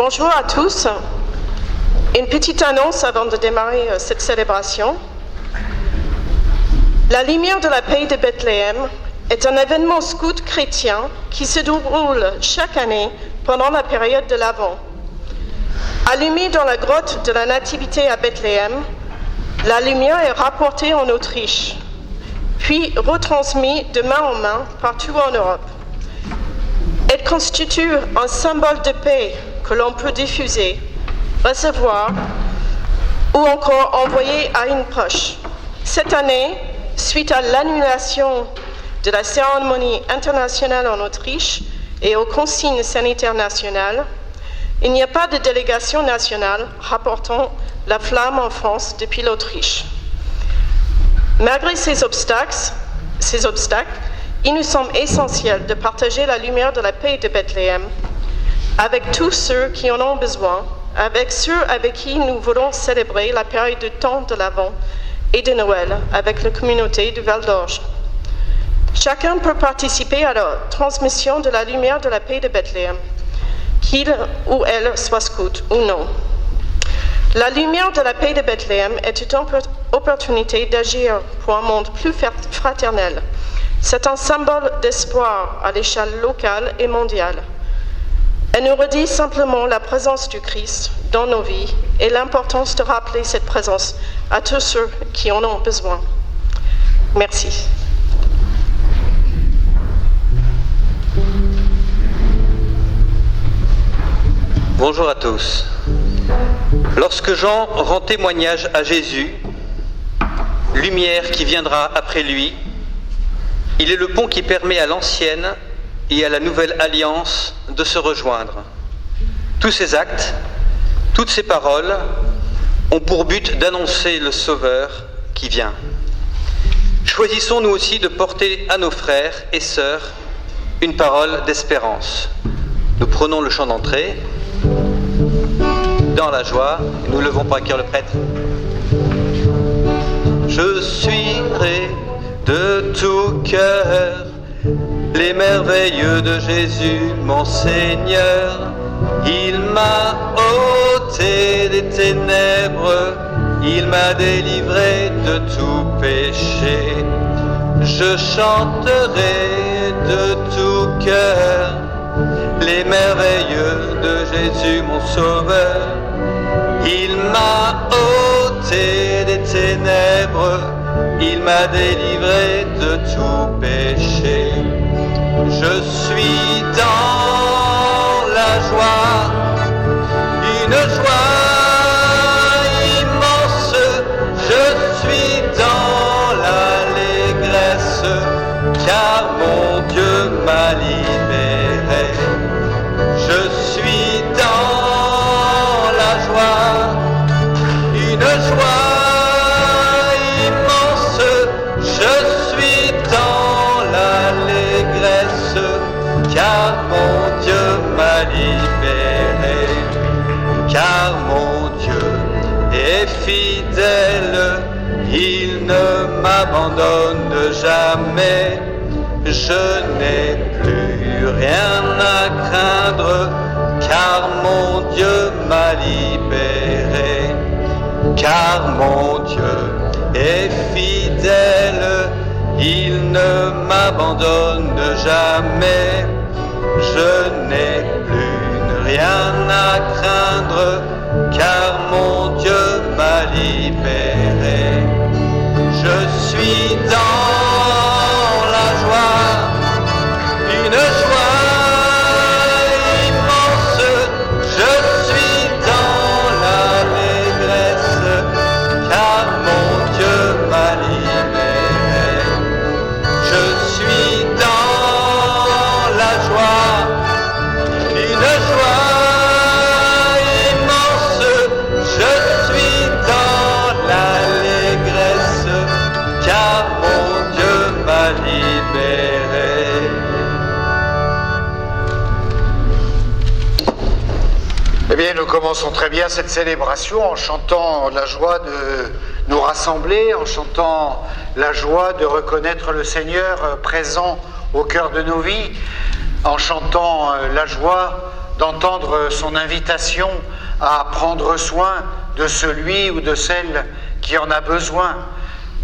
Bonjour à tous. Une petite annonce avant de démarrer cette célébration. La lumière de la paix de Bethléem est un événement scout chrétien qui se déroule chaque année pendant la période de l'Avent. Allumée dans la grotte de la Nativité à Bethléem, la lumière est rapportée en Autriche, puis retransmise de main en main partout en Europe. Elle constitue un symbole de paix que l'on peut diffuser, recevoir ou encore envoyer à une proche. Cette année, suite à l'annulation de la cérémonie internationale en Autriche et aux consignes sanitaires nationales, il n'y a pas de délégation nationale rapportant la flamme en France depuis l'Autriche. Malgré ces obstacles, il nous semble essentiel de partager la lumière de la paix de Bethléem avec tous ceux qui en ont besoin, avec ceux avec qui nous voulons célébrer la période de temps de l'Avent et de Noël avec la communauté du Val d'Orge. Chacun peut participer à la transmission de la lumière de la paix de Bethléem, qu'il ou elle soit scout ou non. La lumière de la paix de Bethléem est une opportunité d'agir pour un monde plus fraternel. C'est un symbole d'espoir à l'échelle locale et mondiale. Elle nous redit simplement la présence du Christ dans nos vies et l'importance de rappeler cette présence à tous ceux qui en ont besoin. Merci. Bonjour à tous. Lorsque Jean rend témoignage à Jésus, lumière qui viendra après lui, il est le pont qui permet à l'ancienne et à la nouvelle alliance de se rejoindre. Tous ces actes, toutes ces paroles ont pour but d'annoncer le Sauveur qui vient. Choisissons nous aussi de porter à nos frères et sœurs une parole d'espérance. Nous prenons le chant d'entrée. Dans la joie, nous levons pour accueillir le prêtre. Je suivrai de tout cœur les merveilles de Jésus, mon Seigneur. Il m'a ôté des ténèbres, il m'a délivré de tout péché. Je chanterai de tout cœur les merveilles de Jésus, mon Sauveur. Il m'a ôté des ténèbres, il m'a délivré de tout péché. Je suis dans la joie, une joie immense. Je suis dans l'allégresse, car mon Dieu m'a libéré. Je suis dans la joie, une joie immense. Je suis dans l'allégresse, car mon Dieu m'a libéré. Car mon Dieu est fidèle, il ne m'abandonne jamais. Je n'ai plus rien à craindre, car mon Dieu m'a libéré. Car mon Dieu est fidèle, il ne m'abandonne jamais. Je n'ai plus rien à craindre, car mon Dieu m'a libéré. Je suis dans la joie, une joie immense. Je suis dans l'allégresse, car mon Dieu m'a libéré. Je suis dans la joie, une joie immense. Je suis dans l'allégresse, car mon Dieu m'a libéré. Eh bien, nous commençons très bien cette célébration en chantant la joie de nous rassembler, en chantant la joie de reconnaître le Seigneur présent au cœur de nos vies, en chantant la joie d'entendre son invitation à prendre soin de celui ou de celle qui en a besoin.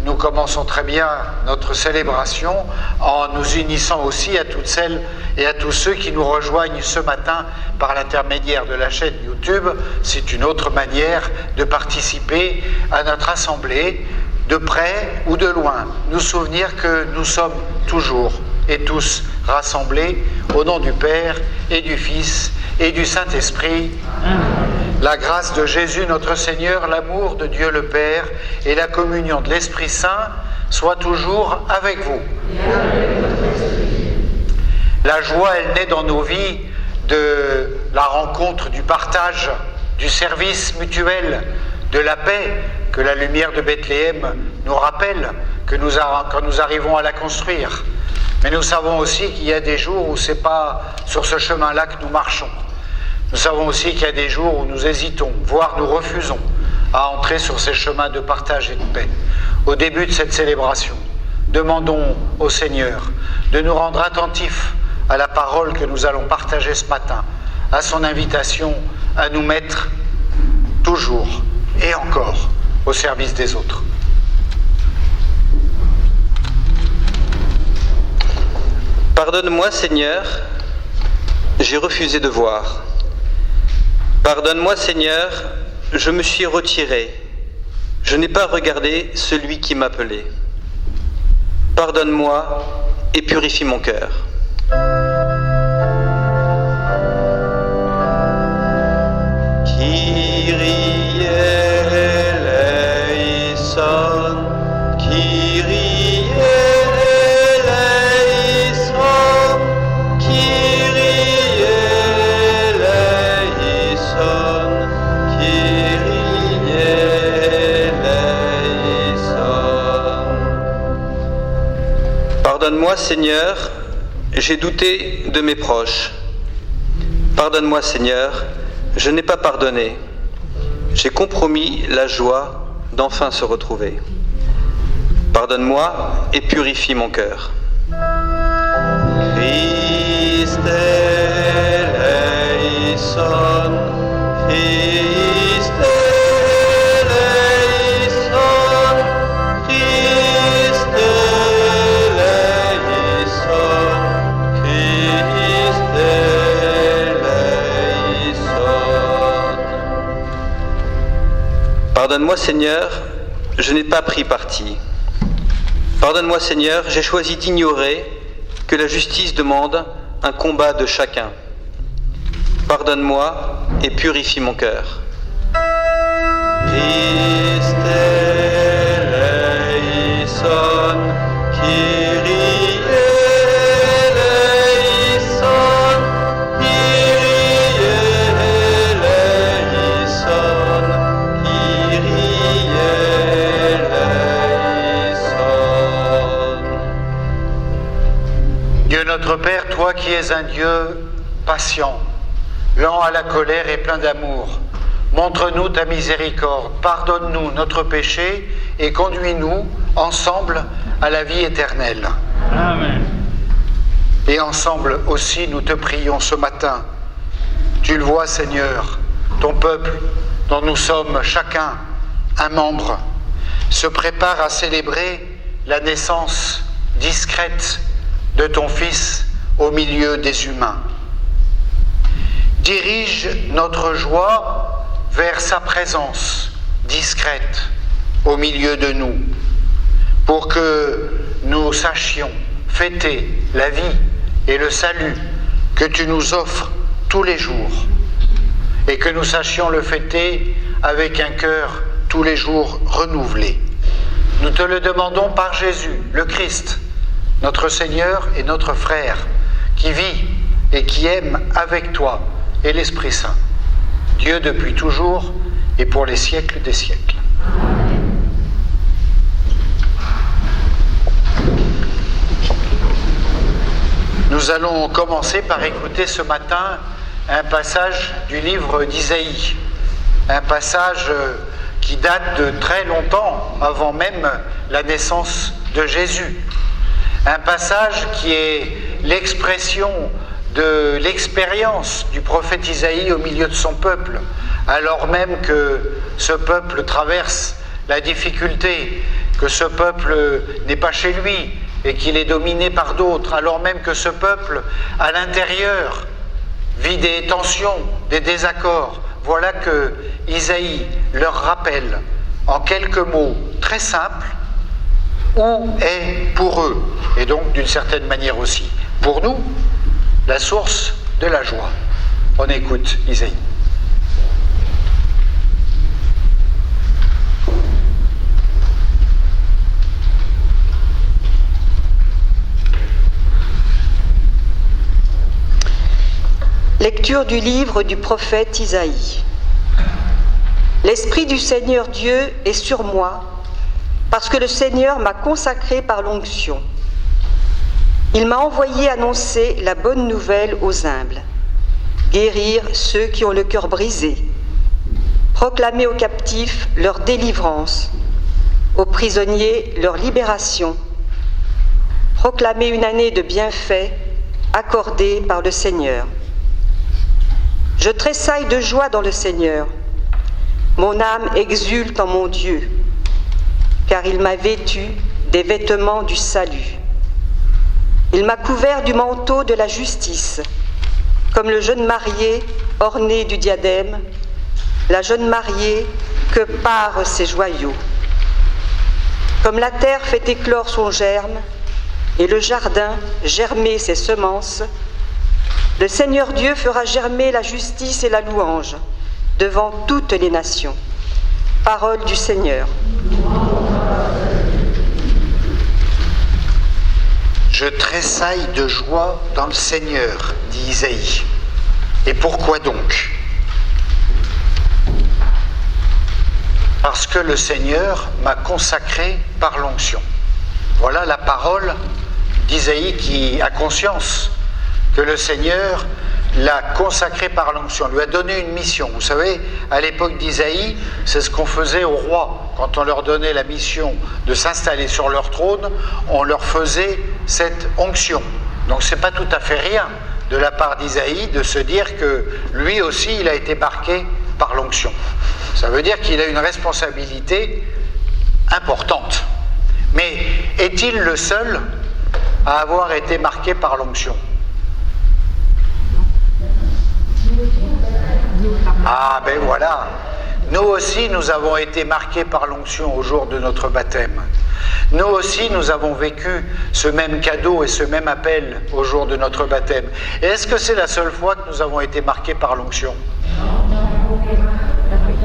Nous commençons très bien notre célébration en nous unissant aussi à toutes celles et à tous ceux qui nous rejoignent ce matin par l'intermédiaire de la chaîne YouTube. C'est une autre manière de participer à notre assemblée, de près ou de loin. Nous souvenir que nous sommes toujours et tous rassemblés au nom du Père et du Fils et du Saint-Esprit. La grâce de Jésus notre Seigneur, l'amour de Dieu le Père et la communion de l'Esprit Saint soient toujours avec vous. La joie, elle naît dans nos vies de la rencontre, du partage, du service mutuel, de la paix que la lumière de Bethléem nous rappelle quand nous arrivons à la construire. Mais nous savons aussi qu'il y a des jours où ce n'est pas sur ce chemin-là que nous marchons. Nous savons aussi qu'il y a des jours où nous hésitons, voire nous refusons à entrer sur ces chemins de partage et de paix. Au début de cette célébration, demandons au Seigneur de nous rendre attentifs à la parole que nous allons partager ce matin, à son invitation à nous mettre toujours et encore au service des autres. Pardonne-moi, Seigneur, j'ai refusé de voir. Pardonne-moi, Seigneur, je me suis retiré. Je n'ai pas regardé celui qui m'appelait. Pardonne-moi et purifie mon cœur. Kyrie eleison, Kyrie eleison, Kyrie eleison, Kyrie eleison. Pardonne-moi, Seigneur, j'ai douté de mes proches. Pardonne-moi, Seigneur, je n'ai pas pardonné. J'ai compromis la joie d'enfin se retrouver. Pardonne-moi et purifie mon cœur. Christ eleison, Christ eleison, Christ eleison, Christ eleison. Pardonne-moi, Seigneur, je n'ai pas pris parti. Pardonne-moi, Seigneur, j'ai choisi d'ignorer que la justice demande un combat de chacun. Pardonne-moi et purifie mon cœur. Christ eleison, Kyrie eleison, Kyrie eleison, Kyrie eleison. Dieu notre Père, toi qui es un Dieu patient, lent à la colère et plein d'amour, montre-nous ta miséricorde, pardonne-nous notre péché et conduis-nous ensemble à la vie éternelle. Amen. Et ensemble aussi nous te prions ce matin. Tu le vois, Seigneur, ton peuple dont nous sommes chacun un membre se prépare à célébrer la naissance discrète de ton Fils au milieu des humains. Dirige notre joie vers sa présence discrète au milieu de nous, pour que nous sachions fêter la vie et le salut que tu nous offres tous les jours, et que nous sachions le fêter avec un cœur tous les jours renouvelé. Nous te le demandons par Jésus, le Christ, notre Seigneur et notre frère, qui vit et qui aime avec toi et l'Esprit Saint, Dieu depuis toujours et pour les siècles des siècles. Nous allons commencer par écouter ce matin un passage du livre d'Isaïe, un passage qui date de très longtemps, avant même la naissance de Jésus. Un passage qui est l'expression de l'expérience du prophète Isaïe au milieu de son peuple, alors même que ce peuple traverse la difficulté, que ce peuple n'est pas chez lui et qu'il est dominé par d'autres, alors même que ce peuple, à l'intérieur, vit des tensions, des désaccords. Voilà que Isaïe leur rappelle, en quelques mots très simples, où est pour eux, et donc d'une certaine manière aussi pour nous, la source de la joie. On écoute Isaïe. Lecture du livre du prophète Isaïe. L'Esprit du Seigneur Dieu est sur moi, parce que le Seigneur m'a consacré par l'onction. Il m'a envoyé annoncer la bonne nouvelle aux humbles, guérir ceux qui ont le cœur brisé, proclamer aux captifs leur délivrance, aux prisonniers leur libération, proclamer une année de bienfaits accordée par le Seigneur. Je tressaille de joie dans le Seigneur. Mon âme exulte en mon Dieu, car il m'a vêtu des vêtements du salut. Il m'a couvert du manteau de la justice, comme le jeune marié orné du diadème, la jeune mariée que parent ses joyaux. Comme la terre fait éclore son germe, et le jardin germer ses semences, le Seigneur Dieu fera germer la justice et la louange devant toutes les nations. Parole du Seigneur. Je tressaille de joie dans le Seigneur, dit Isaïe. Et pourquoi donc? Parce que le Seigneur m'a consacré par l'onction. Voilà la parole d'Isaïe qui a conscience que le Seigneur l'a consacré par l'onction, lui a donné une mission. Vous savez, à l'époque d'Isaïe, c'est ce qu'on faisait aux rois. Quand on leur donnait la mission de s'installer sur leur trône, on leur faisait cette onction. Donc c'est pas tout à fait rien de la part d'Isaïe de se dire que lui aussi, il a été marqué par l'onction. Ça veut dire qu'il a une responsabilité importante. Mais est-il le seul à avoir été marqué par l'onction? Ah ben voilà, nous aussi nous avons été marqués par l'onction au jour de notre baptême. Nous aussi nous avons vécu ce même cadeau et ce même appel au jour de notre baptême. Et est-ce que c'est la seule fois que nous avons été marqués par l'onction?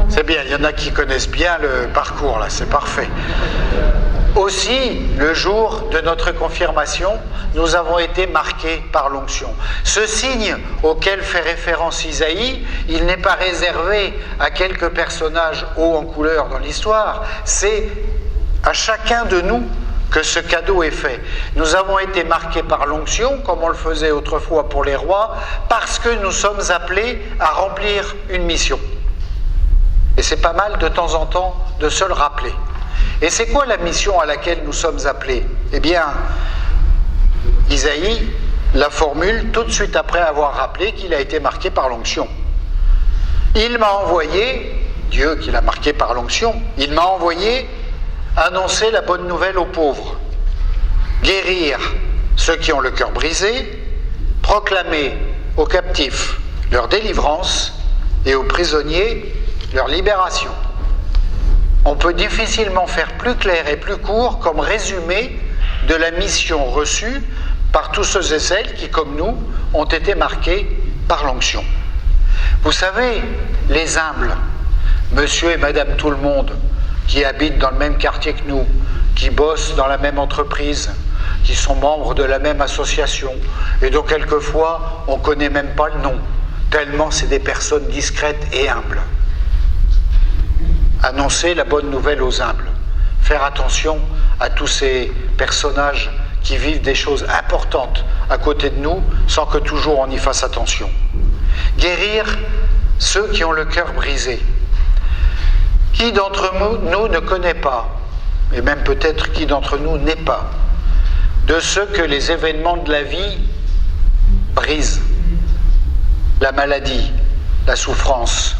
C'est bien, il y en a qui connaissent bien le parcours là, c'est parfait. Aussi, le jour de notre confirmation, nous avons été marqués par l'onction. Ce signe auquel fait référence Isaïe, il n'est pas réservé à quelques personnages hauts en couleur dans l'histoire, c'est à chacun de nous que ce cadeau est fait. Nous avons été marqués par l'onction, comme on le faisait autrefois pour les rois, parce que nous sommes appelés à remplir une mission. Et c'est pas mal de temps en temps de se le rappeler. Et c'est quoi la mission à laquelle nous sommes appelés? Eh bien, Isaïe la formule tout de suite après avoir rappelé qu'il a été marqué par l'onction. Il m'a envoyé, Dieu qui l'a marqué par l'onction, il m'a envoyé annoncer la bonne nouvelle aux pauvres, guérir ceux qui ont le cœur brisé, proclamer aux captifs leur délivrance et aux prisonniers leur libération. On peut difficilement faire plus clair et plus court comme résumé de la mission reçue par tous ceux et celles qui, comme nous, ont été marqués par l'onction. Vous savez, les humbles, monsieur et madame tout le monde, qui habitent dans le même quartier que nous, qui bossent dans la même entreprise, qui sont membres de la même association, et dont quelquefois on ne connaît même pas le nom, tellement c'est des personnes discrètes et humbles. Annoncer la bonne nouvelle aux humbles, faire attention à tous ces personnages qui vivent des choses importantes à côté de nous sans que toujours on y fasse attention. Guérir ceux qui ont le cœur brisé. Qui d'entre nous ne connaît pas, et même peut-être qui d'entre nous n'est pas, de ceux que les événements de la vie brisent, la maladie, la souffrance,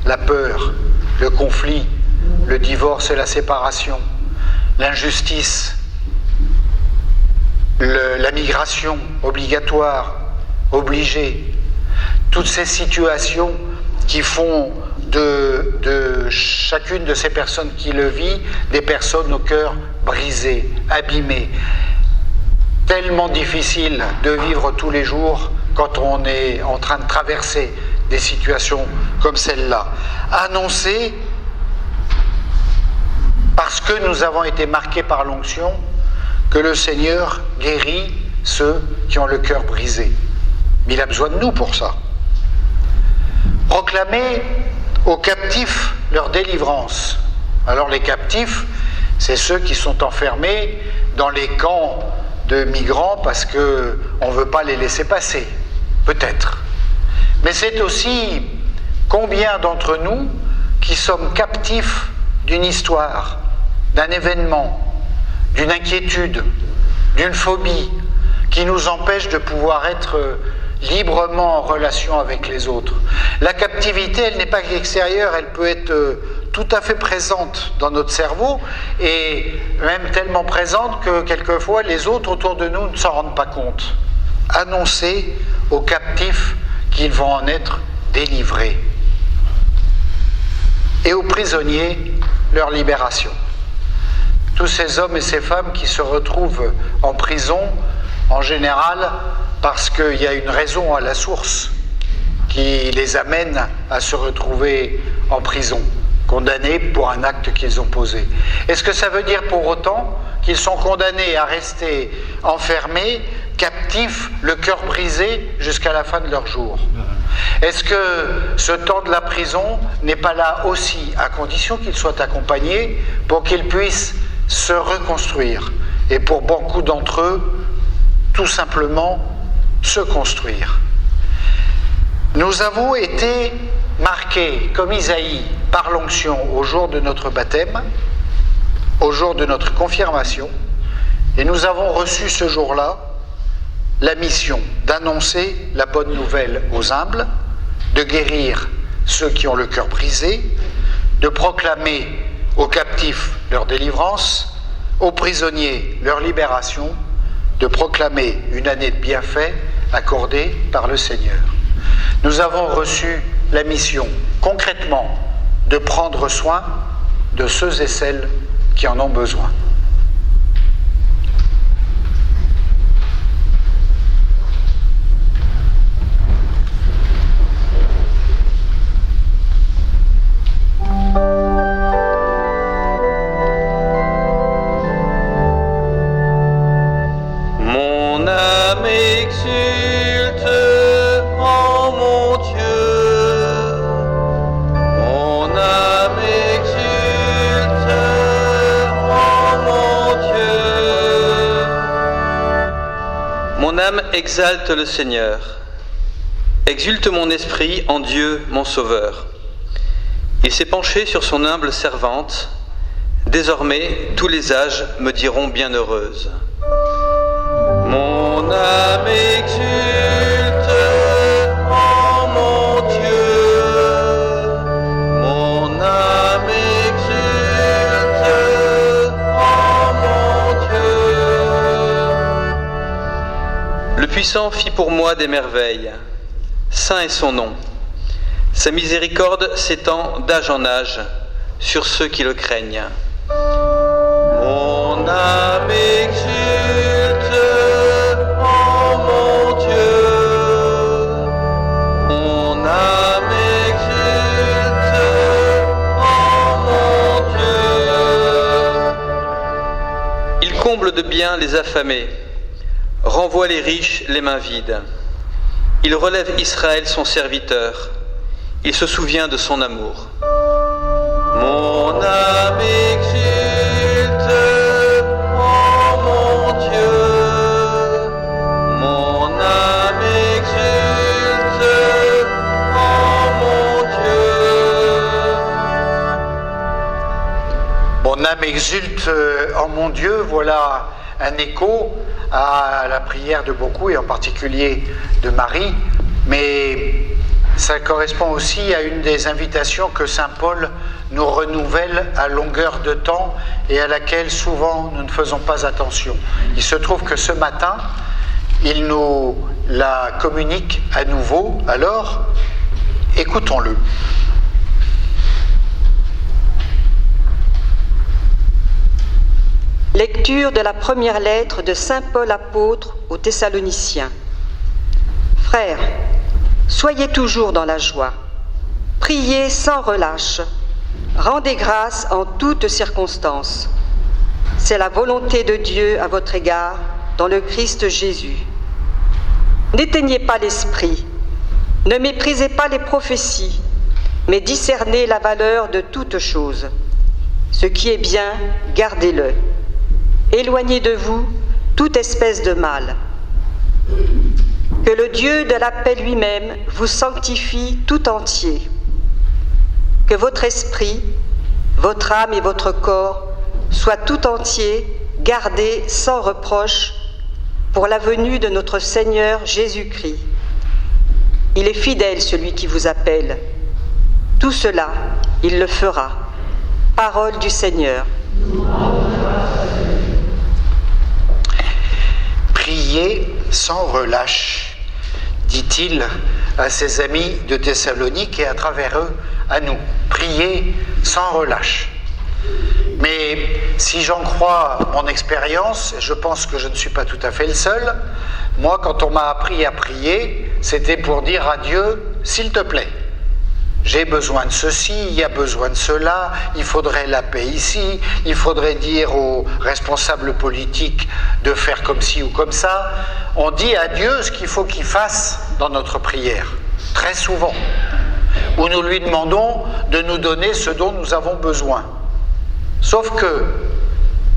la peur, le conflit, le divorce et la séparation, l'injustice, la migration obligatoire, obligée, toutes ces situations qui font de chacune de ces personnes qui le vit des personnes au cœur brisé, abîmé, tellement difficile de vivre tous les jours quand on est en train de traverser des situations comme celle-là. Annoncer, parce que nous avons été marqués par l'onction, que le Seigneur guérit ceux qui ont le cœur brisé. Mais il a besoin de nous pour ça. Proclamer aux captifs leur délivrance. Alors les captifs, c'est ceux qui sont enfermés dans les camps de migrants parce qu'on ne veut pas les laisser passer, peut-être. Mais c'est aussi combien d'entre nous qui sommes captifs d'une histoire, d'un événement, d'une inquiétude, d'une phobie qui nous empêche de pouvoir être librement en relation avec les autres. La captivité, elle n'est pas extérieure, elle peut être tout à fait présente dans notre cerveau et même tellement présente que quelquefois les autres autour de nous ne s'en rendent pas compte. Annoncer aux captifs qu'ils vont en être délivrés et aux prisonniers leur libération. Tous ces hommes et ces femmes qui se retrouvent en prison, en général, parce qu'il y a une raison à la source qui les amène à se retrouver en prison, condamnés pour un acte qu'ils ont posé. Est-ce que ça veut dire pour autant qu'ils sont condamnés à rester enfermés, captifs, le cœur brisé jusqu'à la fin de leur jour? Est-ce que ce temps de la prison n'est pas là aussi, à condition qu'ils soient accompagnés, pour qu'ils puissent se reconstruire et pour beaucoup d'entre eux, tout simplement se construire? Nous avons été marqués, comme Isaïe, par l'onction au jour de notre baptême, au jour de notre confirmation, et nous avons reçu ce jour-là la mission d'annoncer la bonne nouvelle aux humbles, de guérir ceux qui ont le cœur brisé, de proclamer aux captifs leur délivrance, aux prisonniers leur libération, de proclamer une année de bienfaits accordée par le Seigneur. Nous avons reçu la mission, concrètement, de prendre soin de ceux et celles qui en ont besoin. Mon âme exalte le Seigneur. Exulte mon esprit en Dieu, mon Sauveur. Il s'est penché sur son humble servante. Désormais, tous les âges me diront bienheureuse. Mon âme exulte en mon Dieu. Mon âme exulte en mon Dieu. Le puissant fit pour moi des merveilles. Saint est son nom. Sa miséricorde s'étend d'âge en âge sur ceux qui le craignent. Mon âme exulte en mon Dieu. Mon âme exulte en mon Dieu. Il comble de bien les affamés, renvoie les riches les mains vides. Il relève Israël son serviteur. Il se souvient de son amour. Mon âme exulte en mon Dieu. Mon âme exulte en mon Dieu. Mon âme exulte en mon Dieu, voilà un écho à la prière de beaucoup, et en particulier de Marie, mais Ça correspond aussi à une des invitations que saint Paul nous renouvelle à longueur de temps et à laquelle souvent nous ne faisons pas attention. Il se trouve que ce matin, il nous la communique à nouveau, alors écoutons-le. Lecture de la première lettre de saint Paul apôtre aux Thessaloniciens. Frères, soyez toujours dans la joie, priez sans relâche, rendez grâce en toutes circonstances. C'est la volonté de Dieu à votre égard dans le Christ Jésus. N'éteignez pas l'esprit, ne méprisez pas les prophéties, mais discernez la valeur de toutes choses. Ce qui est bien, gardez-le. Éloignez de vous toute espèce de mal. Que le Dieu de la paix lui-même vous sanctifie tout entier. Que votre esprit, votre âme et votre corps soient tout entiers gardés sans reproche pour la venue de notre Seigneur Jésus-Christ. Il est fidèle celui qui vous appelle. Tout cela, il le fera. Parole du Seigneur. Priez sans relâche, dit-il à ses amis de Thessalonique et à travers eux à nous. Priez sans relâche. Mais si j'en crois mon expérience, je pense que je ne suis pas tout à fait le seul, moi quand on m'a appris à prier, c'était pour dire à Dieu, s'il te plaît. J'ai besoin de ceci, il y a besoin de cela, il faudrait la paix ici, il faudrait dire aux responsables politiques de faire comme ci ou comme ça. On dit à Dieu ce qu'il faut qu'il fasse dans notre prière, très souvent, où nous lui demandons de nous donner ce dont nous avons besoin. Sauf que,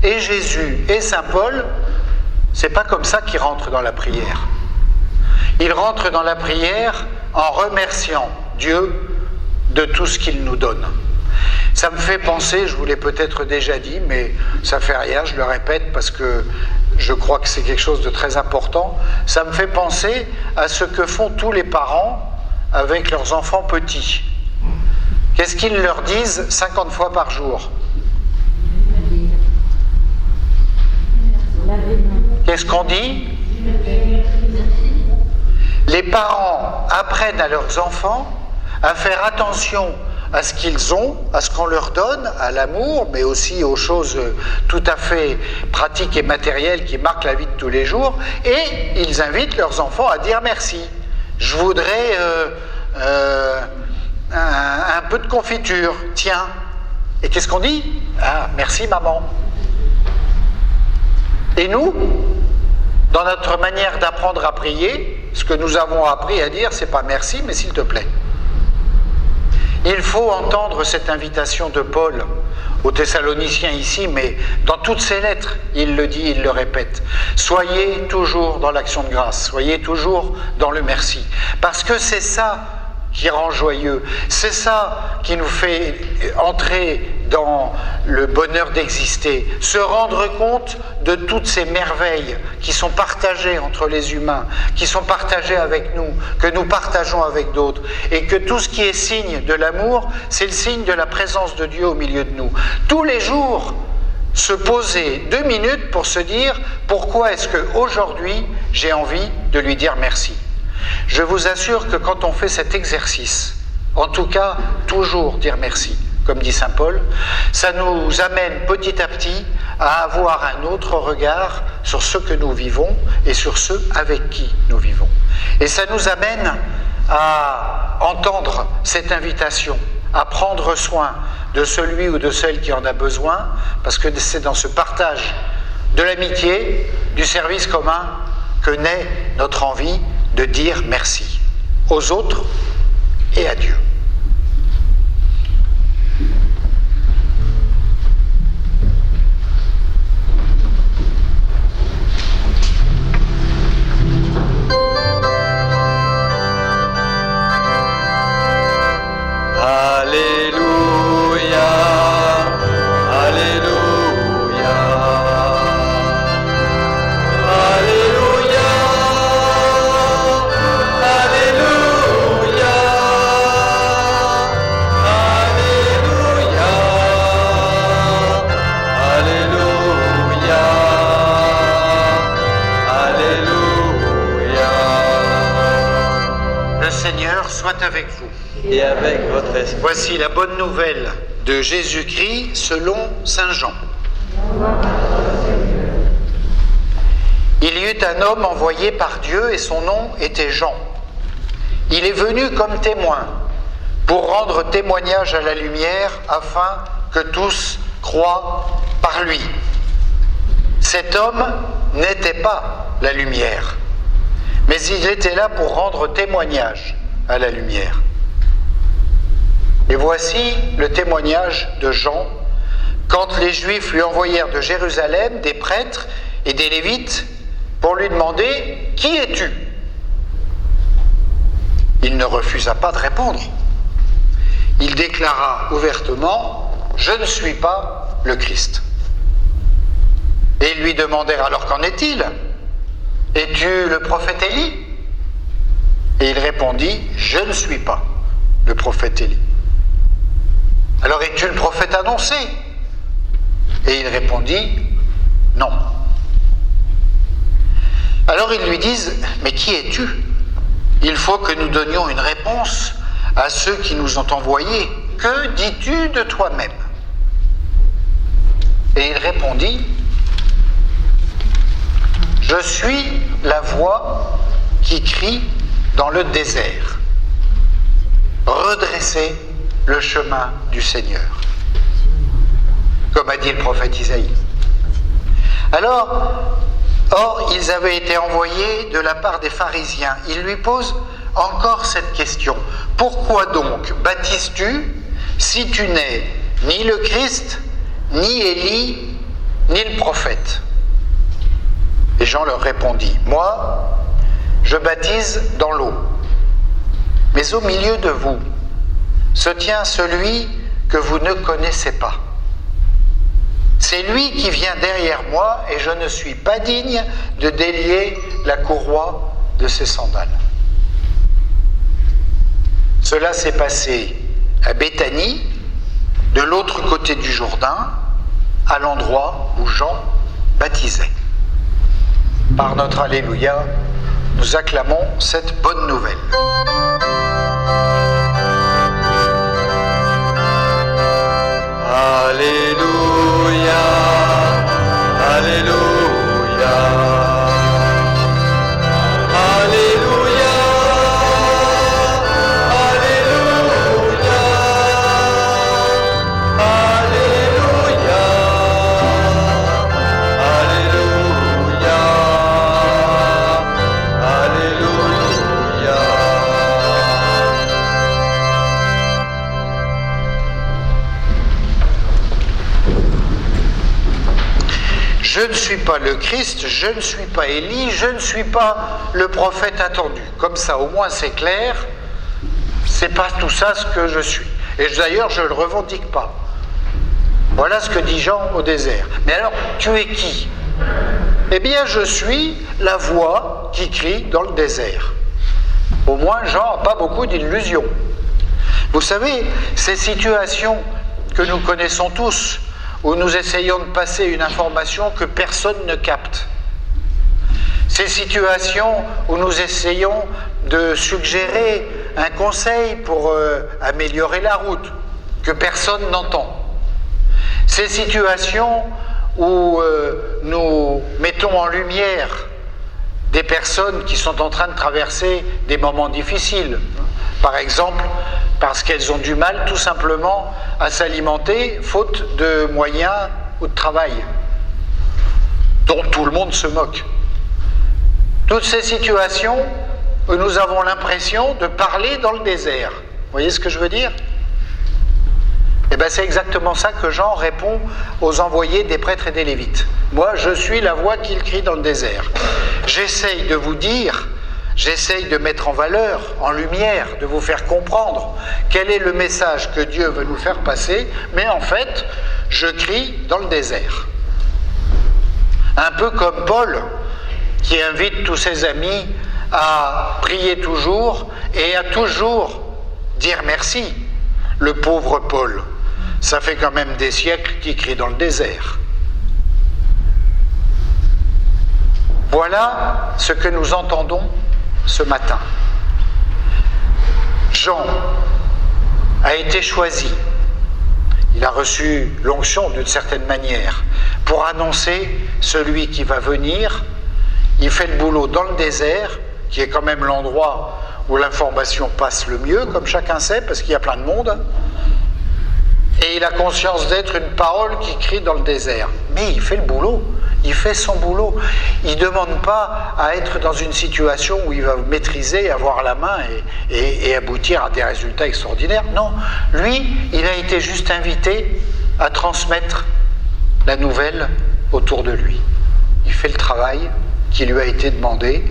et Jésus et saint Paul, c'est pas comme ça qu'ils rentrent dans la prière. Ils rentrent dans la prière en remerciant Dieu de tout ce qu'il nous donne. Ça me fait penser, je vous l'ai peut-être déjà dit, mais ça fait rien, je le répète parce que je crois que c'est quelque chose de très important, ça me fait penser à ce que font tous les parents avec leurs enfants petits. Qu'est-ce qu'ils leur disent 50 fois par jour? Qu'est-ce qu'on dit? Les parents apprennent à leurs enfants à faire attention à ce qu'ils ont, à ce qu'on leur donne, à l'amour, mais aussi aux choses tout à fait pratiques et matérielles qui marquent la vie de tous les jours, et ils invitent leurs enfants à dire merci. Je voudrais un peu de confiture, tiens. Et qu'est-ce qu'on dit? Ah, merci maman. Et nous, dans notre manière d'apprendre à prier, ce que nous avons appris à dire, c'est pas merci, mais s'il te plaît. Il faut entendre cette invitation de Paul aux Thessaloniciens ici, mais dans toutes ses lettres, il le dit, il le répète. Soyez toujours dans l'action de grâce, soyez toujours dans le merci. Parce que c'est ça qui rend joyeux, c'est ça qui nous fait entrer dans le bonheur d'exister, se rendre compte de toutes ces merveilles qui sont partagées entre les humains, qui sont partagées avec nous, que nous partageons avec d'autres, et que tout ce qui est signe de l'amour, c'est le signe de la présence de Dieu au milieu de nous. Tous les jours, se poser 2 minutes pour se dire pourquoi est-ce qu'aujourd'hui j'ai envie de lui dire merci. Je vous assure que quand on fait cet exercice, en tout cas toujours dire merci, comme dit saint Paul, ça nous amène petit à petit à avoir un autre regard sur ce que nous vivons et sur ceux avec qui nous vivons. Et ça nous amène à entendre cette invitation, à prendre soin de celui ou de celle qui en a besoin, parce que c'est dans ce partage de l'amitié, du service commun, que naît notre envie de dire merci aux autres et à Dieu. Alléluia, Seigneur soit avec vous. Et avec votre esprit. Voici la bonne nouvelle de Jésus-Christ selon Saint Jean. Il y eut un homme envoyé par Dieu et son nom était Jean. Il est venu comme témoin pour rendre témoignage à la lumière afin que tous croient par lui. Cet homme n'était pas la lumière, mais il était là pour rendre témoignage à la lumière. Et voici le témoignage de Jean, quand les Juifs lui envoyèrent de Jérusalem des prêtres et des Lévites pour lui demander « Qui es-tu » Il ne refusa pas de répondre. Il déclara ouvertement « Je ne suis pas le Christ ». Et ils lui demandèrent « Alors qu'en est-il ? Es-tu le prophète Élie ?» Et il répondit « Je ne suis pas le prophète Élie. » Alors es-tu le prophète annoncé ? Et il répondit « Non. » Alors ils lui disent « Mais qui es-tu ? Il faut que nous donnions une réponse à ceux qui nous ont envoyés. Que dis-tu de toi-même » Et il répondit « Je suis la voix qui crie dans le désert. Redressez le chemin du Seigneur. » Comme a dit le prophète Isaïe. Or, ils avaient été envoyés de la part des pharisiens. Ils lui posent encore cette question. Pourquoi donc baptises-tu si tu n'es ni le Christ, ni Élie, ni le prophète ? Et Jean leur répondit, moi, je baptise dans l'eau. Mais au milieu de vous se tient celui que vous ne connaissez pas. C'est lui qui vient derrière moi et je ne suis pas digne de délier la courroie de ses sandales. Cela s'est passé à Béthanie, de l'autre côté du Jourdain, à l'endroit où Jean baptisait. Par notre Alléluia, nous acclamons cette bonne nouvelle. Alléluia, Alléluia, Alléluia, Alléluia, Alléluia, Alléluia, Alléluia. Je ne suis pas le Christ, je ne suis pas Élie, je ne suis pas le prophète attendu. Comme ça, au moins c'est clair, c'est pas tout ça ce que je suis. Et d'ailleurs, je ne le revendique pas. Voilà ce que dit Jean au désert. Mais alors, tu es qui ? Eh bien, je suis la voix qui crie dans le désert. Au moins, Jean n'a pas beaucoup d'illusions. Vous savez, ces situations que nous connaissons tous, où nous essayons de passer une information que personne ne capte. Ces situations où nous essayons de suggérer un conseil pour améliorer la route, que personne n'entend. Ces situations où nous mettons en lumière des personnes qui sont en train de traverser des moments difficiles. Par exemple, parce qu'elles ont du mal tout simplement à s'alimenter, faute de moyens ou de travail, dont tout le monde se moque. Toutes ces situations où nous avons l'impression de parler dans le désert. Vous voyez ce que je veux dire ? Eh bien, c'est exactement ça que Jean répond aux envoyés des prêtres et des Lévites. Moi, je suis la voix qu'il crie dans le désert. J'essaye de vous dire, j'essaye de mettre en valeur, en lumière, de vous faire comprendre quel est le message que Dieu veut nous faire passer, mais en fait, je crie dans le désert. Un peu comme Paul, qui invite tous ses amis à prier toujours et à toujours dire merci. Le pauvre Paul, ça fait quand même des siècles qu'il crie dans le désert. Voilà ce que nous entendons ce matin. Jean a été choisi. Il a reçu l'onction d'une certaine manière pour annoncer celui qui va venir. Il fait le boulot dans le désert, qui est quand même l'endroit où l'information passe le mieux, comme chacun sait, parce qu'il y a plein de monde. Et il a conscience d'être une parole qui crie dans le désert. Mais il fait le boulot, il fait son boulot. Il ne demande pas à être dans une situation où il va maîtriser, avoir la main et aboutir à des résultats extraordinaires. Non, lui, il a été juste invité à transmettre la nouvelle autour de lui. Il fait le travail qui lui a été demandé.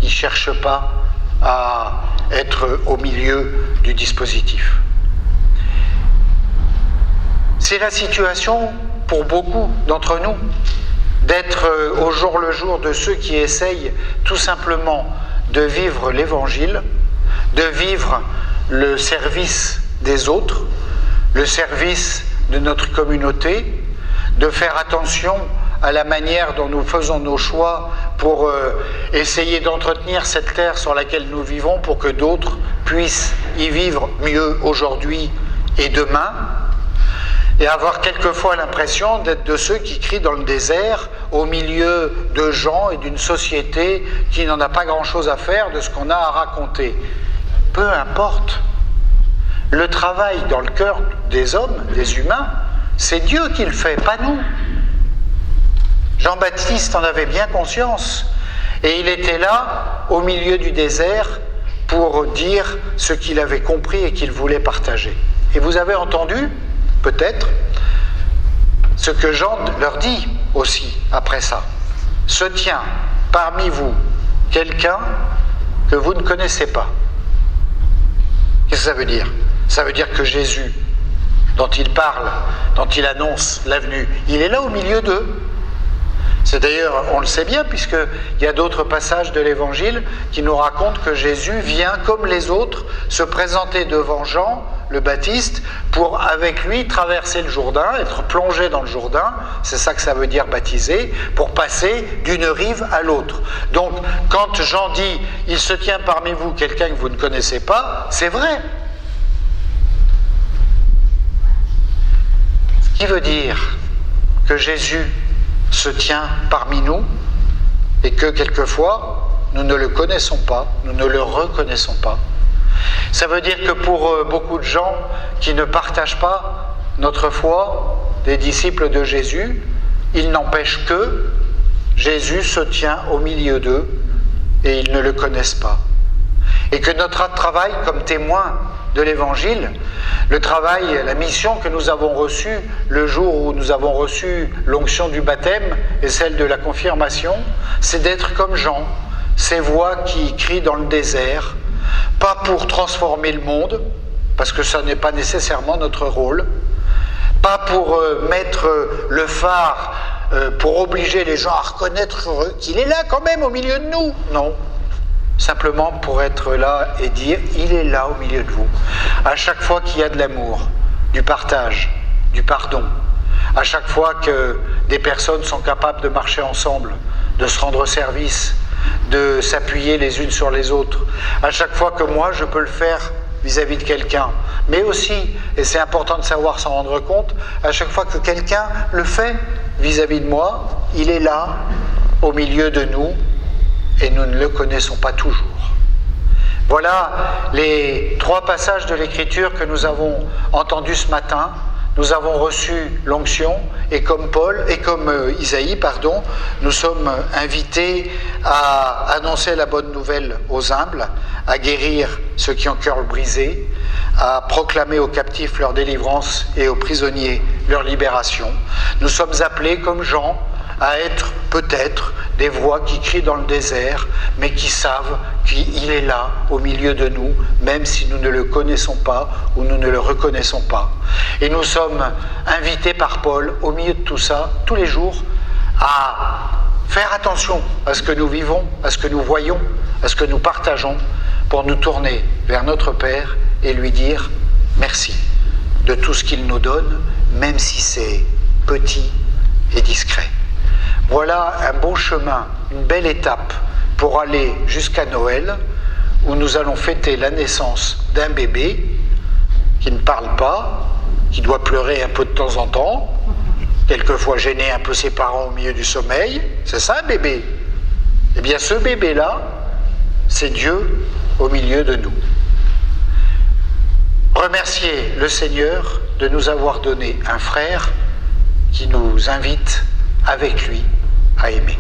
Il ne cherche pas à être au milieu du dispositif. C'est la situation pour beaucoup d'entre nous, d'être au jour le jour de ceux qui essayent tout simplement de vivre l'Évangile, de vivre le service des autres, le service de notre communauté, de faire attention à la manière dont nous faisons nos choix pour essayer d'entretenir cette terre sur laquelle nous vivons pour que d'autres puissent y vivre mieux aujourd'hui et demain, et avoir quelquefois l'impression d'être de ceux qui crient dans le désert au milieu de gens et d'une société qui n'en a pas grand-chose à faire de ce qu'on a à raconter. Peu importe. Le travail dans le cœur des hommes, des humains, c'est Dieu qui le fait, pas nous. Jean-Baptiste en avait bien conscience et il était là au milieu du désert pour dire ce qu'il avait compris et qu'il voulait partager. Et vous avez entendu, peut-être, ce que Jean leur dit aussi après ça. Se tient parmi vous quelqu'un que vous ne connaissez pas. Qu'est-ce que ça veut dire? Ça veut dire que Jésus, dont il parle, dont il annonce la venue, il est là au milieu d'eux. C'est d'ailleurs, on le sait bien, puisqu'il y a d'autres passages de l'Évangile qui nous racontent que Jésus vient, comme les autres, se présenter devant Jean, le Baptiste, pour, avec lui, traverser le Jourdain, être plongé dans le Jourdain, c'est ça que ça veut dire baptiser, pour passer d'une rive à l'autre. Donc, quand Jean dit « Il se tient parmi vous quelqu'un que vous ne connaissez pas », c'est vrai. Ce qui veut dire que Jésus se tient parmi nous et que quelquefois nous ne le connaissons pas, nous ne le reconnaissons pas. Ça veut dire que pour beaucoup de gens qui ne partagent pas notre foi des disciples de Jésus, il n'empêche que Jésus se tient au milieu d'eux et ils ne le connaissent pas. Et que notre travail comme témoin de l'Évangile, le travail, la mission que nous avons reçue le jour où nous avons reçu l'onction du baptême et celle de la confirmation, c'est d'être comme Jean, ces voix qui crient dans le désert, pas pour transformer le monde, parce que ça n'est pas nécessairement notre rôle, pas pour mettre le phare, pour obliger les gens à reconnaître qu'il est là quand même au milieu de nous, non. Simplement pour être là et dire « Il est là au milieu de vous ». À chaque fois qu'il y a de l'amour, du partage, du pardon, à chaque fois que des personnes sont capables de marcher ensemble, de se rendre service, de s'appuyer les unes sur les autres, à chaque fois que moi je peux le faire vis-à-vis de quelqu'un, mais aussi, et c'est important de savoir s'en rendre compte, à chaque fois que quelqu'un le fait vis-à-vis de moi, il est là au milieu de nous, et nous ne le connaissons pas toujours. Voilà les 3 passages de l'Écriture que nous avons entendus ce matin. Nous avons reçu l'onction et comme Isaïe, nous sommes invités à annoncer la bonne nouvelle aux humbles, à guérir ceux qui ont cœur brisé, à proclamer aux captifs leur délivrance et aux prisonniers leur libération. Nous sommes appelés comme Jean à être peut-être des voix qui crient dans le désert, mais qui savent qu'il est là, au milieu de nous, même si nous ne le connaissons pas ou nous ne le reconnaissons pas. Et nous sommes invités par Paul, au milieu de tout ça, tous les jours, à faire attention à ce que nous vivons, à ce que nous voyons, à ce que nous partageons, pour nous tourner vers notre Père et lui dire merci de tout ce qu'il nous donne, même si c'est petit et discret. Voilà un bon chemin, une belle étape pour aller jusqu'à Noël, où nous allons fêter la naissance d'un bébé qui ne parle pas, qui doit pleurer un peu de temps en temps, quelquefois gêner un peu ses parents au milieu du sommeil. C'est ça un bébé. Eh bien ce bébé-là, c'est Dieu au milieu de nous. Remerciez le Seigneur de nous avoir donné un frère qui nous invite avec lui à aimer.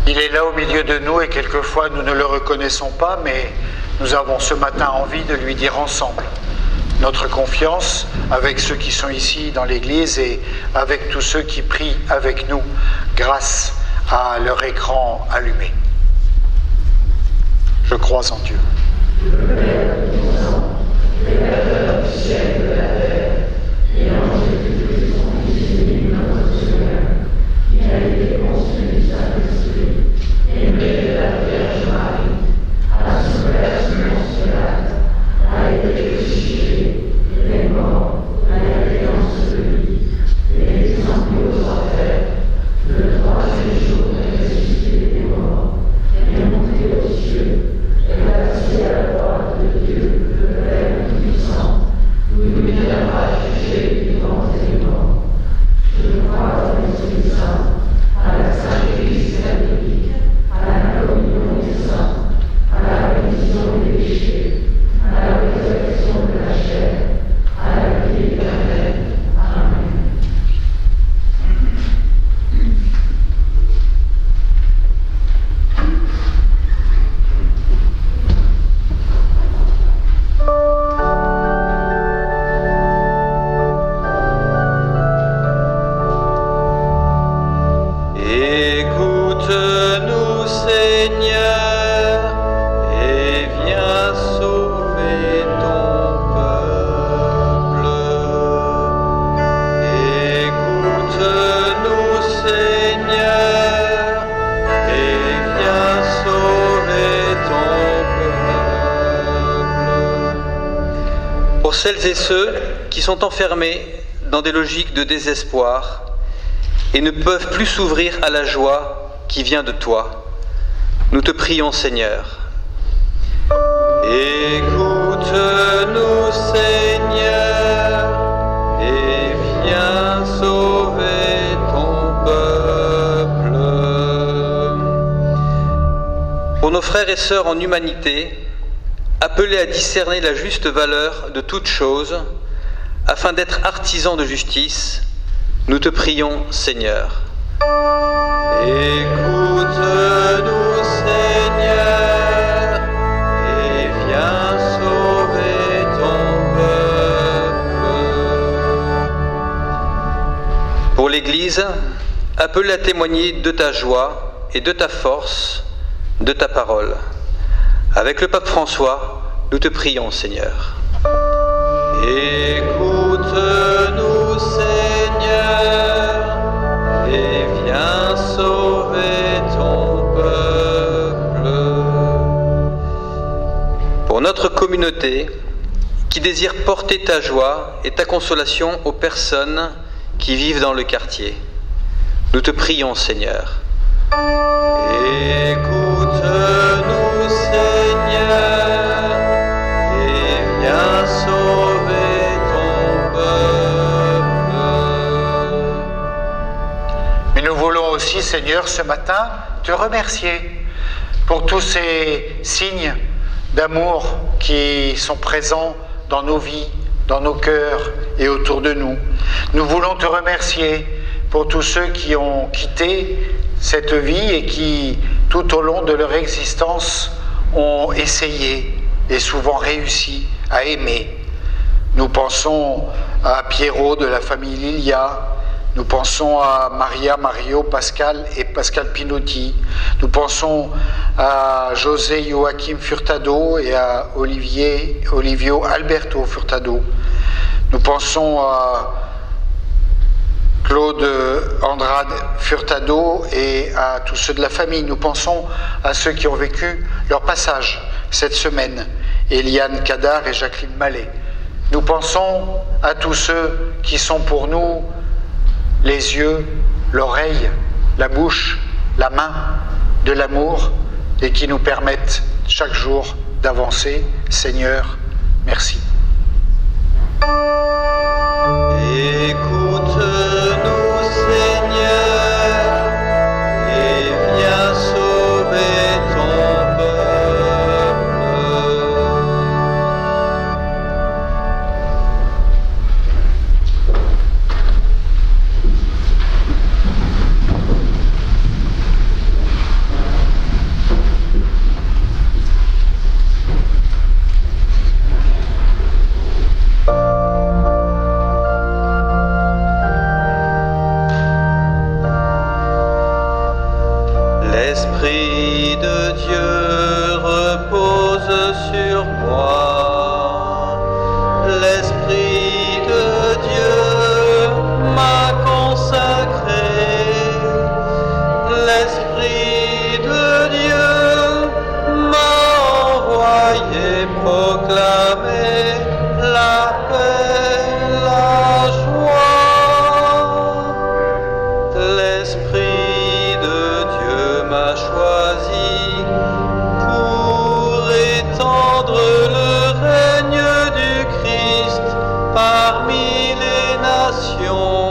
Il est là au milieu de nous et quelquefois nous ne le reconnaissons pas, mais nous avons ce matin envie de lui dire ensemble notre confiance avec ceux qui sont ici dans l'église et avec tous ceux qui prient avec nous grâce à leur écran allumé. Je crois en Dieu. Celles et ceux qui sont enfermés dans des logiques de désespoir et ne peuvent plus s'ouvrir à la joie qui vient de toi, nous te prions, Seigneur. Écoute-nous, Seigneur, et viens sauver ton peuple. Pour nos frères et sœurs en humanité, appelés à discerner la juste valeur de toutes choses, afin d'être artisans de justice, nous te prions, Seigneur. Écoute-nous, Seigneur, et viens sauver ton peuple. Pour l'Église, appelée à témoigner de ta joie et de ta force, de ta parole. Avec le pape François, nous te prions, Seigneur. Écoute-nous, Seigneur, et viens sauver ton peuple. Pour notre communauté, qui désire porter ta joie et ta consolation aux personnes qui vivent dans le quartier, nous te prions, Seigneur. Écoute-nous, Seigneur, et viens sauver ton peuple. Mais nous voulons aussi, Seigneur, ce matin, te remercier pour tous ces signes d'amour qui sont présents dans nos vies dans nos cœurs et autour de nous. Nous voulons te remercier pour tous ceux qui ont quitté cette vie et qui, tout au long de leur existence, ont essayé et souvent réussi à aimer. Nous pensons à Pierrot de la famille Lilia, nous pensons à Maria, Mario, Pascal et Pascal Pinotti. Nous pensons à José Joachim Furtado et à Olivio Alberto Furtado. Nous pensons à Claude Andrade Furtado et à tous ceux de la famille. Nous pensons à ceux qui ont vécu leur passage cette semaine, Eliane Cadar et Jacqueline Mallet. Nous pensons à tous ceux qui sont pour nous les yeux, l'oreille, la bouche, la main de l'amour et qui nous permettent chaque jour d'avancer. Seigneur, merci. Écoute-nous, Seigneur, et viens sauver ton peuple. L'Esprit de Dieu repose sur moi. L'Esprit de Dieu m'a consacré. L'Esprit de Dieu m'a envoyé proclamer la paix, la joie. L'Esprit de Dieu m'a choisi pour étendre le règne du Christ parmi les nations,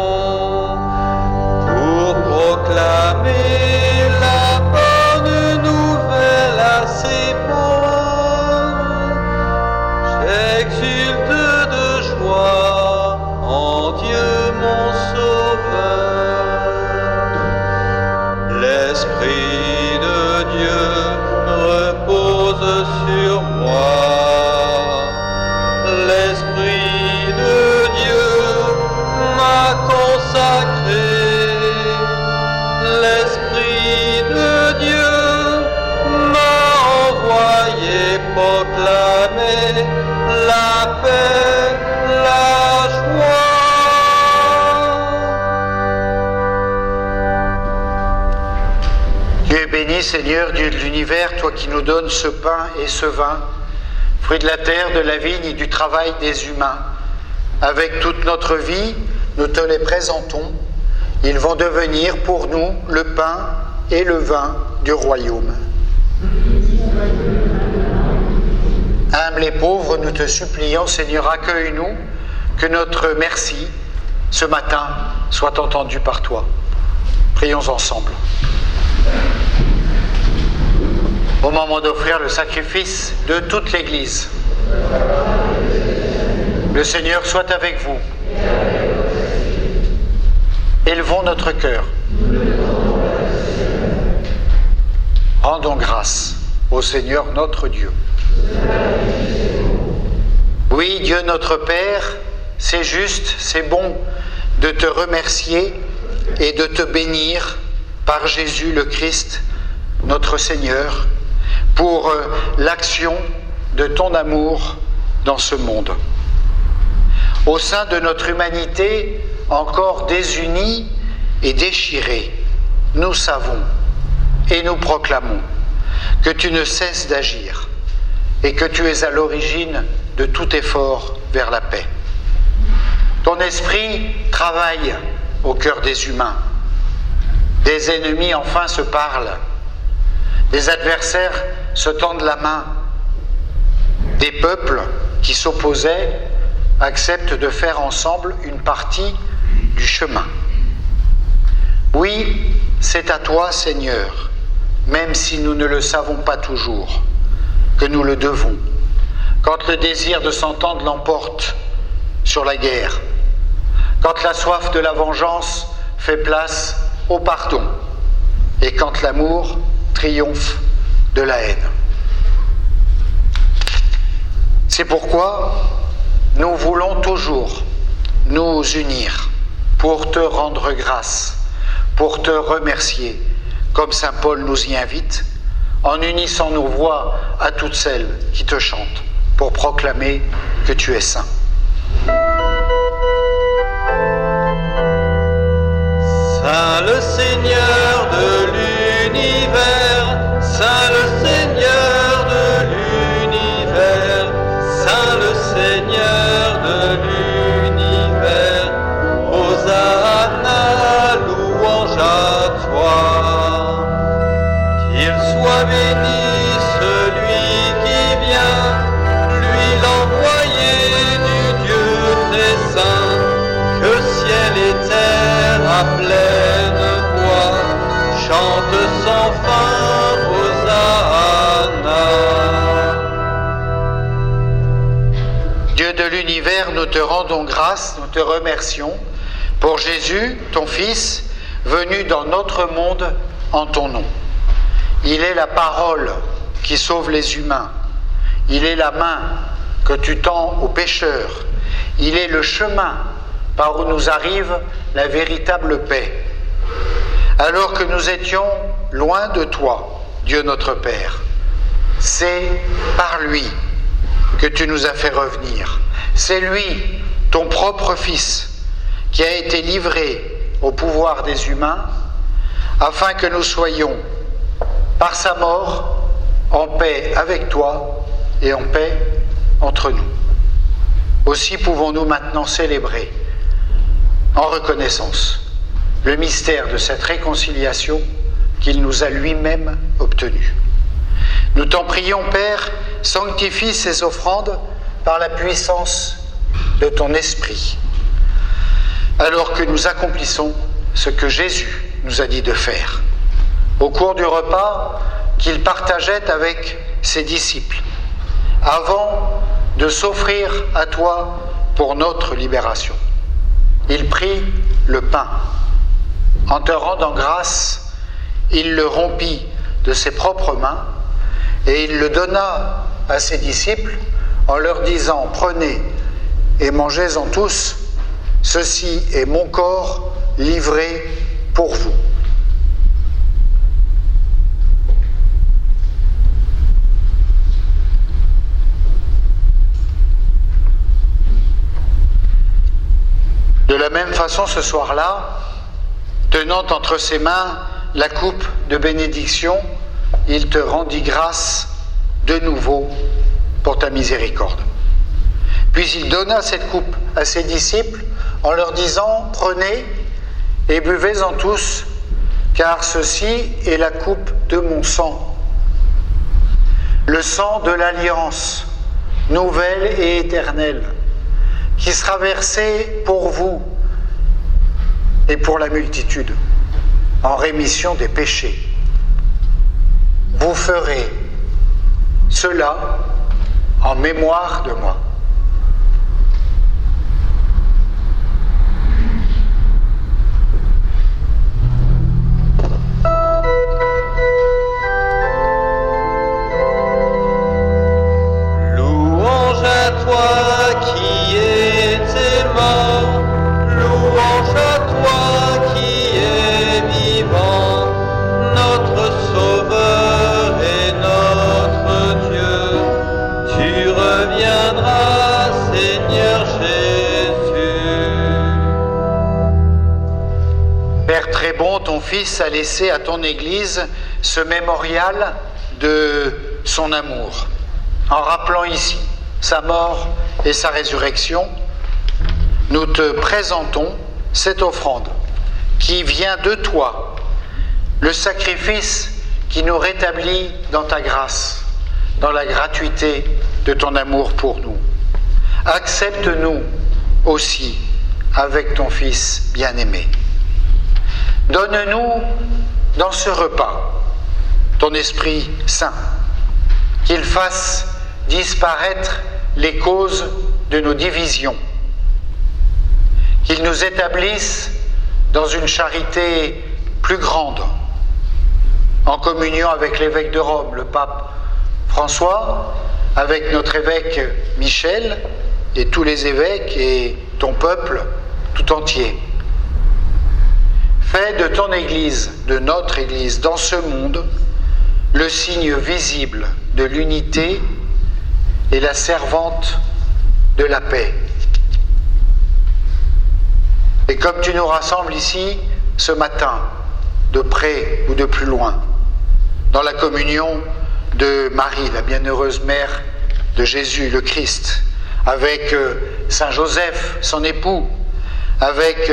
pour proclamer la bonne nouvelle à ses pauvres. J'exulte de joie en Dieu mon Sauveur. L'Esprit de Dieu repose sur moi. L'Esprit de Dieu m'a consacré. L'Esprit de Dieu m'a envoyé proclamer la paix, la joie. Dieu est béni, Seigneur, Dieu de l'univers, toi qui nous donnes ce pain et ce vin, fruit de la terre, de la vigne et du travail des humains. Avec toute notre vie, nous te les présentons. Ils vont devenir pour nous le pain et le vin du royaume. Humbles et pauvres, nous te supplions, Seigneur, accueille-nous, que notre merci, ce matin, soit entendu par toi. Prions ensemble. Au moment d'offrir le sacrifice de toute l'Église, le Seigneur soit avec vous. Élevons notre cœur. Rendons grâce au Seigneur notre Dieu. Oui, Dieu notre Père, c'est juste, c'est bon de te remercier et de te bénir par Jésus le Christ, notre Seigneur, pour l'action de ton amour dans ce monde. Au sein de notre humanité, encore désunie et déchirée, nous savons et nous proclamons que tu ne cesses d'agir et que tu es à l'origine de tout effort vers la paix. Ton esprit travaille au cœur des humains. Des ennemis enfin se parlent. Des adversaires se tendent la main. Des peuples qui s'opposaient acceptent de faire ensemble une partie du chemin. Oui, c'est à toi, Seigneur, même si nous ne le savons pas toujours, que nous le devons. Quand le désir de s'entendre l'emporte, sur la guerre, quand la soif de la vengeance fait place au pardon et quand l'amour triomphe de la haine. C'est pourquoi nous voulons toujours nous unir pour te rendre grâce, pour te remercier, comme saint Paul nous y invite, en unissant nos voix à toutes celles qui te chantent, pour proclamer que tu es saint. Saint le Seigneur de l'univers, Saint le Seigneur de l'univers, Saint le Seigneur de l'univers, Hosanna, louange à toi. Qu'il soit béni celui qui vient, lui l'envoyé du Dieu très saint, que ciel et terre à pleine voix chantent sans fin Hosanna. Dieu de l'univers, nous te rendons grâce, nous te remercions pour Jésus, ton Fils, venu dans notre monde en ton nom. Il est la parole qui sauve les humains. Il est la main que tu tends aux pécheurs. Il est le chemin par où nous arrive la véritable paix. Alors que nous étions loin de toi, Dieu notre Père, c'est par lui que tu nous as fait revenir. C'est lui, ton propre Fils, qui a été livré au pouvoir des humains, afin que nous soyons, par sa mort, en paix avec toi et en paix entre nous. Aussi pouvons-nous maintenant célébrer, en reconnaissance, le mystère de cette réconciliation qu'il nous a lui-même obtenue. Nous t'en prions, Père, sanctifie ces offrandes par la puissance de ton Esprit, alors que nous accomplissons ce que Jésus nous a dit de faire. Au cours du repas qu'il partageait avec ses disciples, avant de s'offrir à toi pour notre libération. Il prit le pain. En te rendant grâce, il le rompit de ses propres mains et il le donna à ses disciples en leur disant « Prenez et mangez-en tous, ceci est mon corps livré pour vous. » De la même façon, ce soir-là, tenant entre ses mains la coupe de bénédiction, il te rendit grâce de nouveau pour ta miséricorde. Puis il donna cette coupe à ses disciples en leur disant « Prenez et buvez-en tous, car ceci est la coupe de mon sang, le sang de l'alliance, nouvelle et éternelle, qui sera versé pour vous et pour la multitude, en rémission des péchés. Vous ferez cela en mémoire de moi. » Louange à toi qui étais mort, louange à toi qui es vivant, notre Sauveur et notre Dieu. Tu reviendras, Seigneur Jésus. Père très bon, ton Fils a laissé à ton Église ce mémorial de son amour. En rappelant ici sa mort et sa résurrection, nous te présentons cette offrande qui vient de toi, le sacrifice qui nous rétablit dans ta grâce, dans la gratuité de ton amour pour nous. Accepte-nous aussi avec ton Fils bien-aimé. Donne-nous dans ce repas ton Esprit Saint, qu'il fasse disparaître les causes de nos divisions qu'il nous établisse dans une charité plus grande, en communion avec l'évêque de Rome, le pape François, avec notre évêque Michel et tous les évêques et ton peuple tout entier. Fais de ton Église, de notre Église, dans ce monde, le signe visible de l'unité et la servante de la paix. Et comme tu nous rassembles ici ce matin, de près ou de plus loin, dans la communion de Marie, la bienheureuse mère de Jésus, le Christ, avec Saint Joseph, son époux, avec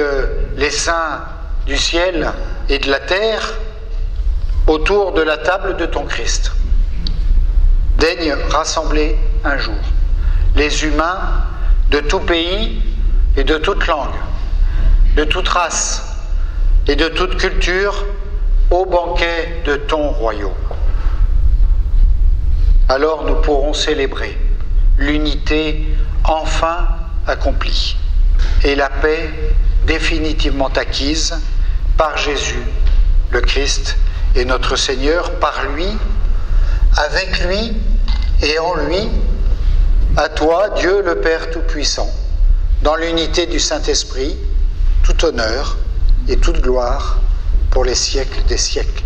les saints du ciel et de la terre, autour de la table de ton Christ. Daigne rassembler un jour les humains de tout pays et de toute langue, de toute race et de toute culture au banquet de ton royaume. Alors nous pourrons célébrer l'unité enfin accomplie et la paix définitivement acquise par Jésus, le Christ et notre Seigneur, par lui, avec lui et en lui, à toi, Dieu le Père Tout-Puissant, dans l'unité du Saint-Esprit, tout honneur et toute gloire pour les siècles des siècles.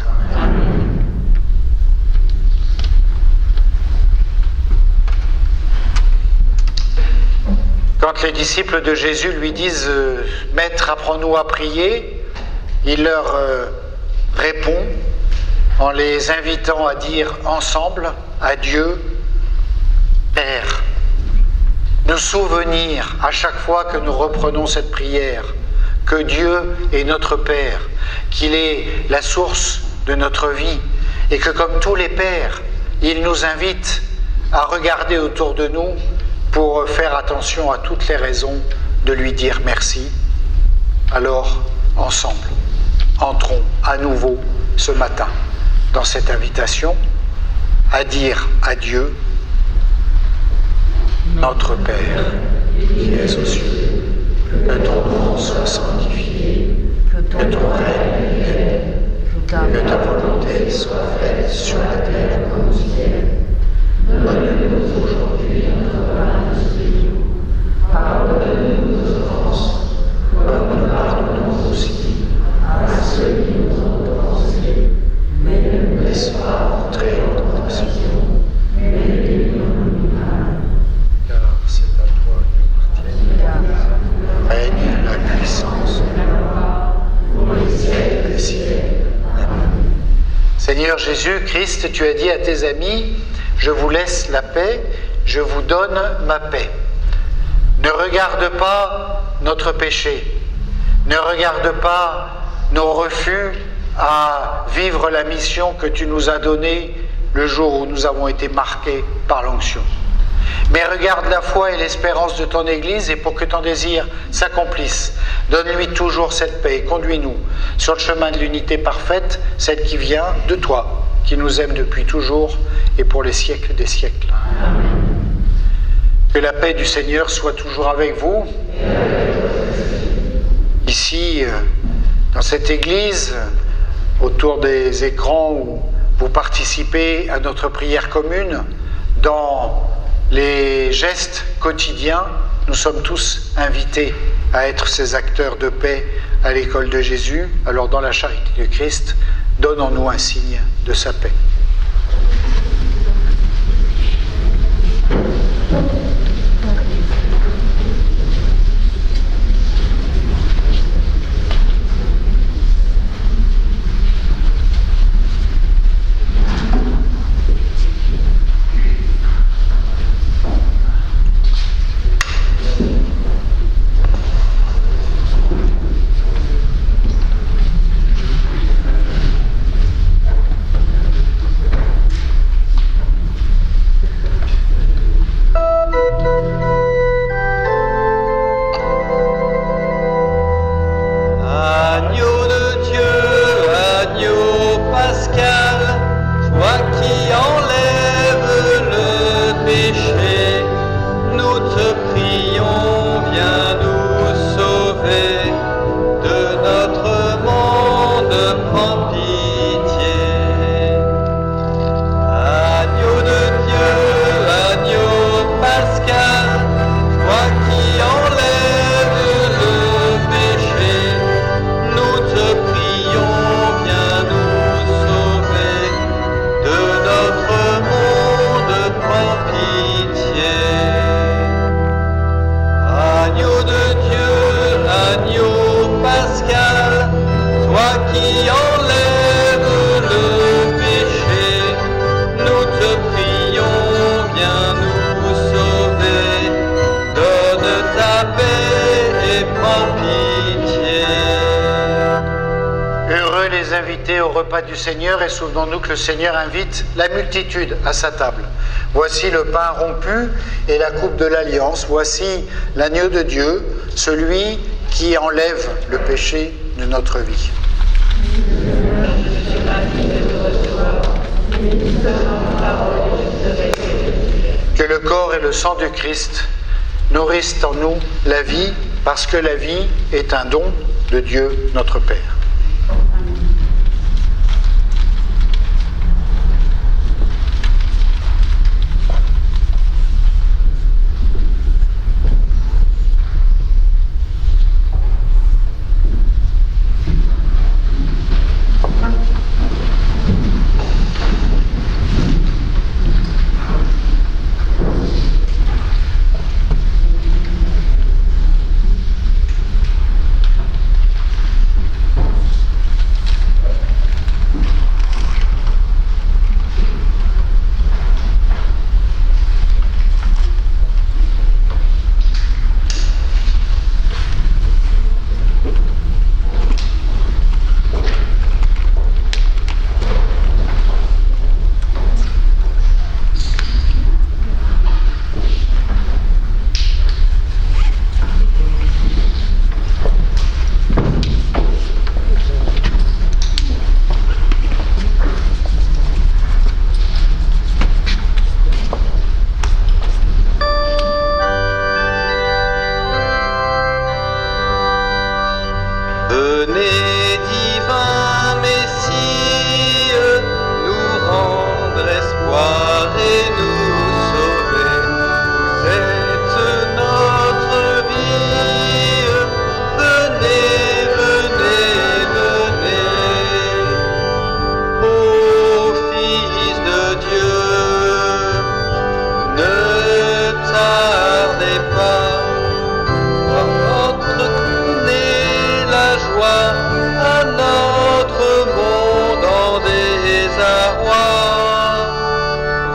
Quand les disciples de Jésus lui disent « Maître, apprends-nous à prier », il leur répond en les invitant à dire ensemble à Dieu « Père ». Nous souvenir à chaque fois que nous reprenons cette prière que Dieu est notre Père, qu'il est la source de notre vie et que comme tous les pères, il nous invite à regarder autour de nous pour faire attention à toutes les raisons de lui dire merci. Alors, ensemble, entrons à nouveau ce matin dans cette invitation à dire à Dieu, notre Père, qui es aux cieux, que ton nom soit sanctifié, que ton règne vienne, que ta volonté soit faite sur la terre comme au ciel. Donne-nous aujourd'hui notre pain quotidien. Pardonne-nous nos offenses, comme nous pardonnons aussi à ceux qui nous ont offensés. Mais ne nous laisse pas entrer en tentation, mais délivre-nous du mal. Car c'est à toi qu'appartient règne la puissance, pour les siècles des siècles. Amen. Seigneur Jésus-Christ, tu as dit à tes amis, je vous laisse la paix, je vous donne ma paix. Ne regarde pas notre péché, ne regarde pas nos refus à vivre la mission que tu nous as donnée le jour où nous avons été marqués par l'onction. Mais regarde la foi et l'espérance de ton Église et pour que ton désir s'accomplisse, donne-lui toujours cette paix et conduis-nous sur le chemin de l'unité parfaite, celle qui vient de toi, qui nous aime depuis toujours et pour les siècles des siècles. Amen. Que la paix du Seigneur soit toujours avec vous. Ici, dans cette église, autour des écrans où vous participez à notre prière commune, dans les gestes quotidiens, nous sommes tous invités à être ces acteurs de paix à l'école de Jésus. Alors dans la charité du Christ, donnons-nous un signe de sa paix. pitié. Heureux les invités au repas du Seigneur, et souvenons-nous que le Seigneur invite la multitude à sa table. Voici le pain rompu et la coupe de l'Alliance. Voici l'agneau de Dieu, celui qui enlève le péché de notre vie. Que le corps et le sang du Christ nourrissent en nous la vie, parce que la vie est un don de Dieu notre Père. Venez, divin Messie, nous rendre espoir et nous sauver. Vous êtes notre vie. Venez, venez, venez. Ô Fils de Dieu, ne tardez pas. À notre monde en désarroi,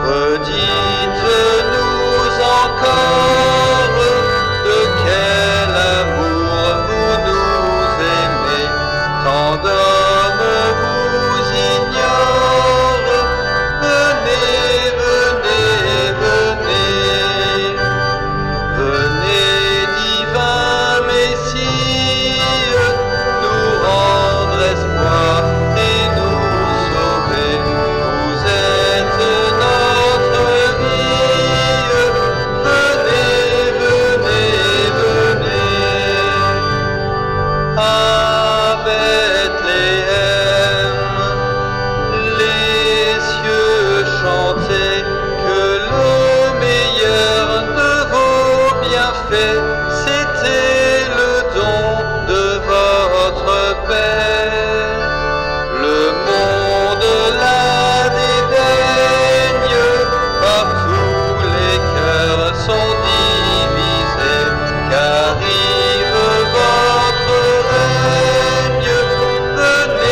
redites-nous encore de quel amour vous nous aimez, tant d'hommes vous ignorent. Venez, venez, venez, venez, divin Messie, rendre espoir et nous sauver. Vous êtes notre vie. Venez, venez, venez. À Bethléem, les cieux chantaient que le meilleur de vos bienfaits, c'était le don de votre Père. Le monde la dédaigne, partout les cœurs sont divisés, qu'arrive votre règne. Venez,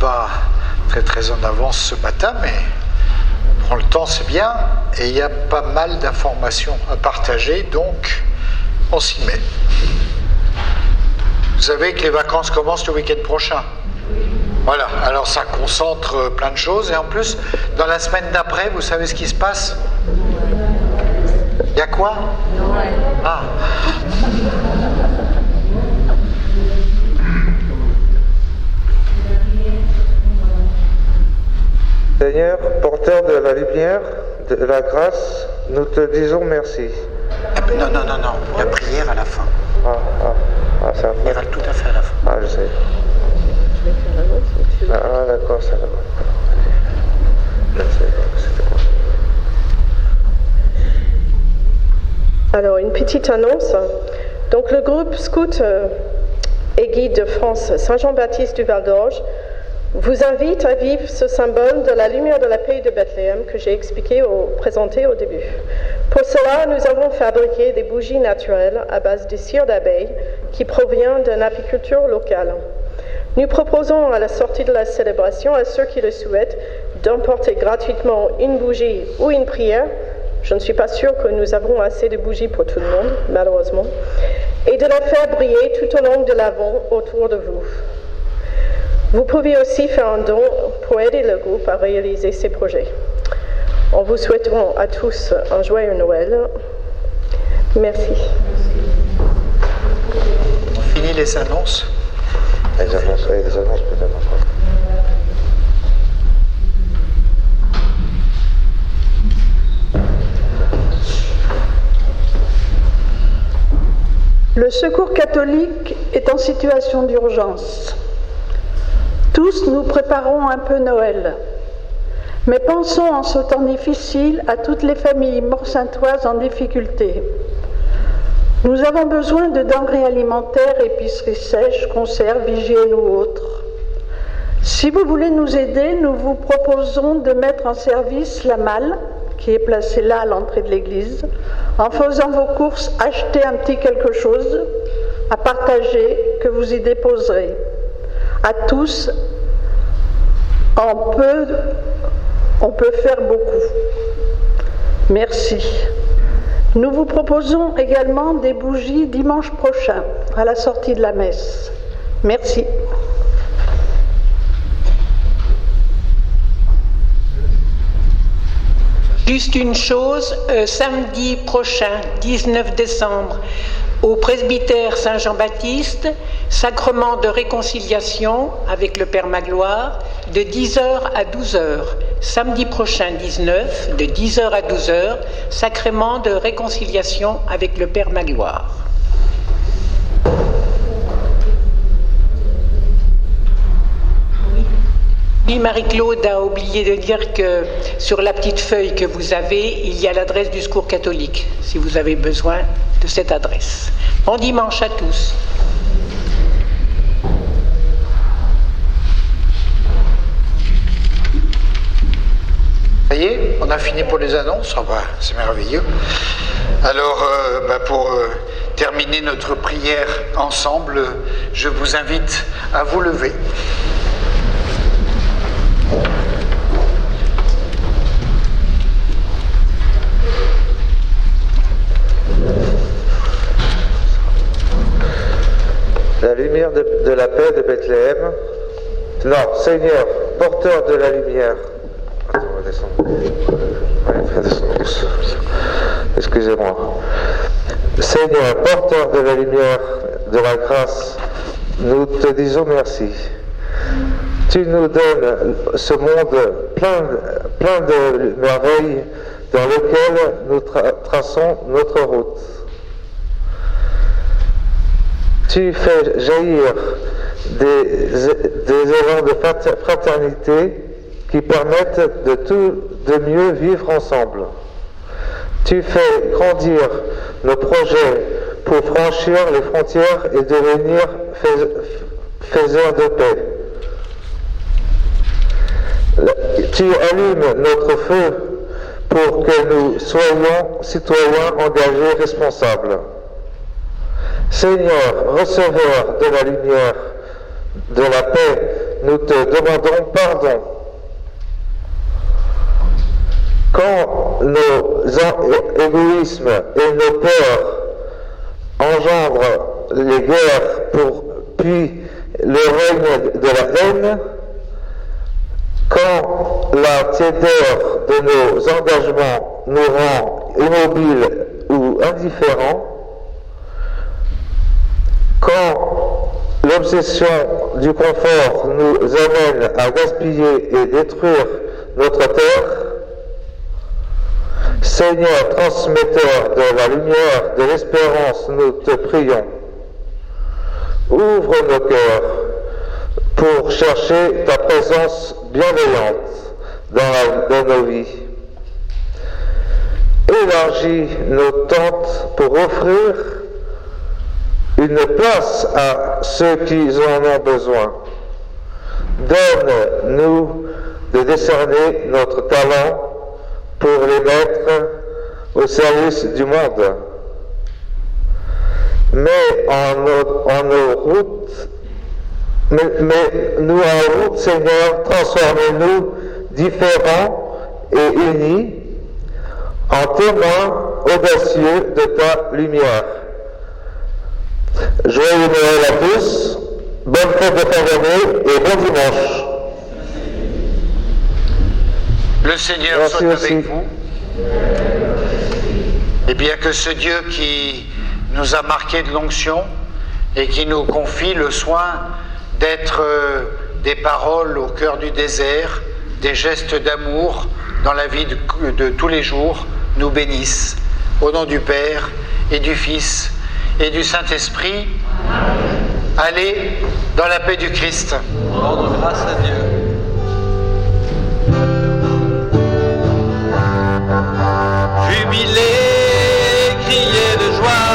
pas très en avance ce matin, mais on prend le temps, c'est bien, et il y a pas mal d'informations à partager, donc on s'y met. Vous savez que les vacances commencent le week-end prochain. Voilà, alors ça concentre plein de choses, et en plus, dans la semaine d'après, vous savez ce qui se passe? Il y a quoi? Ah. Seigneur, porteur de la lumière, de la grâce, nous te disons merci. Non, la prière à la fin. C'est La prière tout à fait à la fin. Ah, je sais. D'accord, ça va. Je sais, c'était quoi? Alors, une petite annonce. Donc, le groupe Scout et Guide de France Saint-Jean-Baptiste du Val-d'Orge vous invite à vivre ce symbole de la lumière de la paix de Bethléem que j'ai présenté au début. Pour cela, nous avons fabriqué des bougies naturelles à base de cire d'abeille qui provient d'une apiculture locale. Nous proposons à la sortie de la célébration à ceux qui le souhaitent d'emporter gratuitement une bougie ou une prière. Je ne suis pas sûre que nous avons assez de bougies pour tout le monde, malheureusement, et de la faire briller tout au long de l'Avent autour de vous. Vous pouvez aussi faire un don pour aider le groupe à réaliser ces projets. En vous souhaitant à tous un joyeux Noël. Merci. On finit les annonces. Les annonces peut-être encore. Le Secours catholique est en situation d'urgence. Tous nous préparons un peu Noël, mais pensons en ce temps difficile à toutes les familles morsaintoises en difficulté. Nous avons besoin de denrées alimentaires, épiceries sèches, conserves, hygiène ou autres. Si vous voulez nous aider, nous vous proposons de mettre en service la malle, qui est placée là à l'entrée de l'église. En faisant vos courses, achetez un petit quelque chose à partager que vous y déposerez. À tous, on peut faire beaucoup. Merci. Nous vous proposons également des bougies dimanche prochain, à la sortie de la messe. Merci. Juste une chose, samedi prochain, 19 décembre, au presbytère Saint-Jean-Baptiste, sacrement de réconciliation avec le Père Magloire, de 10h à 12h. Samedi prochain, 19, de 10h à 12h, sacrement de réconciliation avec le Père Magloire. Oui, Marie-Claude a oublié de dire que sur la petite feuille que vous avez, il y a l'adresse du Secours catholique, si vous avez besoin de cette adresse. Bon dimanche à tous. Ça y est, on a fini pour les annonces. Oh bah, c'est merveilleux. Alors, pour terminer notre prière ensemble, je vous invite à vous lever. La lumière de la paix de Bethléem. Non, Seigneur, porteur de la lumière. Attends, on va descendre. Ouais, descendre. Excusez-moi. Seigneur, porteur de la lumière, de la grâce, nous te disons merci. Tu nous donnes ce monde plein de merveilles dans lequel nous traçons notre route. Tu fais jaillir des élans de fraternité qui permettent de mieux vivre ensemble. Tu fais grandir nos projets pour franchir les frontières et devenir faiseurs de paix. Tu allumes notre feu pour que nous soyons citoyens engagés responsables. Seigneur, receveur de la lumière, de la paix, nous te demandons pardon. Quand nos égoïsmes et nos peurs engendrent les guerres puis le règne de la haine, quand la tiédeur de nos engagements nous rend immobiles ou indifférents, quand l'obsession du confort nous amène à gaspiller et détruire notre terre, Seigneur transmetteur de la lumière de l'espérance, nous te prions. Ouvre nos cœurs pour chercher ta présence bienveillante dans nos vies. Élargis nos tentes pour offrir une place à ceux qui en ont besoin. Donne-nous de décerner notre talent pour les mettre au service du monde. Mais nous en route, Seigneur, transformez-nous différents et unis en témoins audacieux de ta lumière. Joyeux Noël à tous, bonne fête de fin d'année et bon dimanche. Le Seigneur Merci soit aussi avec vous. Et bien que ce Dieu qui nous a marqué de l'onction et qui nous confie le soin d'être des paroles au cœur du désert, des gestes d'amour dans la vie de tous les jours, nous bénisse. Au nom du Père et du Fils et du Saint-Esprit, allez dans la paix du Christ. Rendre grâce à Dieu. Jubilez, criez de joie,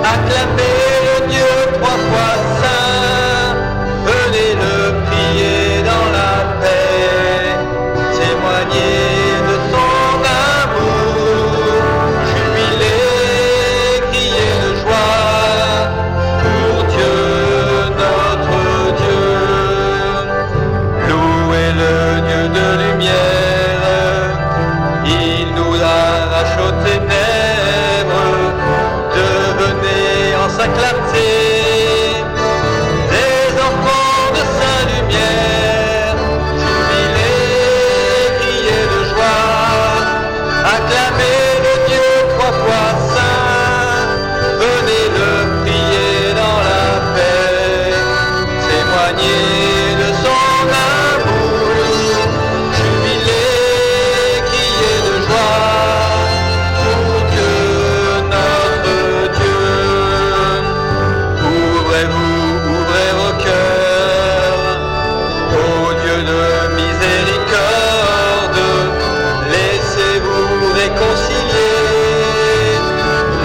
acclamez le Dieu 3 fois saint, venez le prier dans la paix, témoignez de son amour. Jubilez, criez de joie, pour Dieu notre Dieu. Louez le Dieu de lumière. Il nous arrache aux ténèbres, devenez en sa clarté des enfants de sa lumière. Jubilez, criez de joie, acclamez le Dieu 3 fois saint, venez le prier dans la paix, témoignez de son amour. Jubilez, criez de joie, pour Dieu notre Dieu. Ouvrez-vous, ouvrez vos cœurs au Dieu de miséricorde. Laissez-vous réconcilier,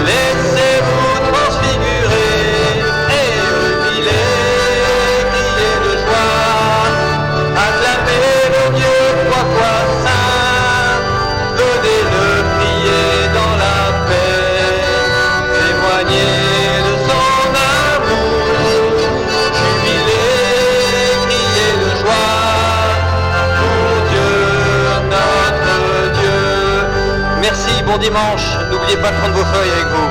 laissez-vous transfigurer et jubilez, criez de joie, acclamez le Dieu 3 fois saint, venez le prier dans la paix, témoignez de son amour. Jubilez, criez de joie, pour Dieu notre Dieu. Merci, bon dimanche. N'oubliez pas de prendre vos feuilles avec vous.